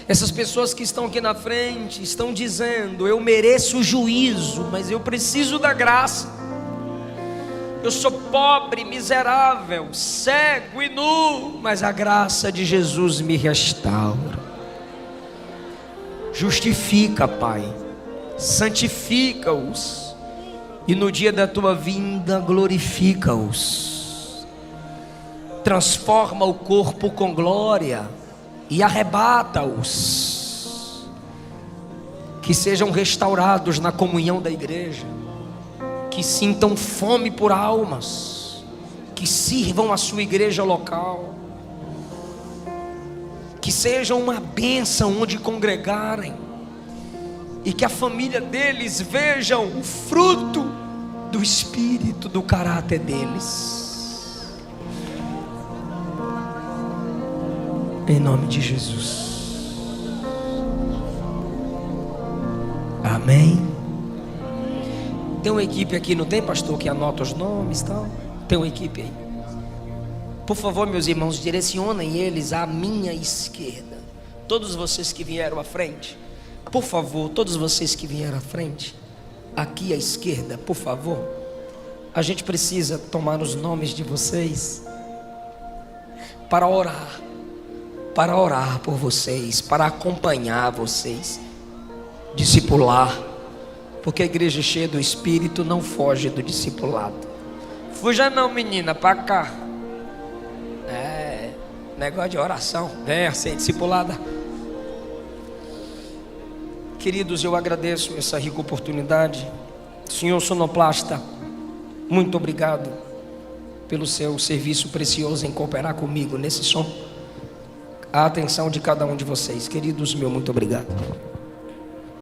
B: Essas pessoas que estão aqui na frente estão dizendo: eu mereço o juízo, mas eu preciso da graça. Eu sou pobre, miserável, cego e nu, mas a graça de Jesus me restaura. Justifica, Pai, santifica-os, e no dia da tua vinda glorifica-os. Transforma o corpo com glória e arrebata-os. Que sejam restaurados na comunhão da igreja, que sintam fome por almas, que sirvam a sua igreja local, que sejam uma bênção onde congregarem, e que a família deles vejam o fruto do Espírito, do caráter deles. Em nome de Jesus. Amém. Tem uma equipe aqui, não tem, pastor, que anota os nomes e tal? Tem uma equipe aí. Por favor, meus irmãos, direcionem eles à minha esquerda. Todos vocês que vieram à frente, por favor, todos vocês que vieram à frente, aqui à esquerda, por favor. A gente precisa tomar os nomes de vocês para orar por vocês, para acompanhar vocês, discipular, porque a igreja cheia do Espírito não foge do discipulado. Fuja não, menina, para cá. Negócio de oração, venha ser discipulada. Queridos, eu agradeço essa rica oportunidade. Senhor sonoplasta, muito obrigado pelo seu serviço precioso em cooperar comigo nesse som. A atenção de cada um de vocês, queridos, meu muito obrigado.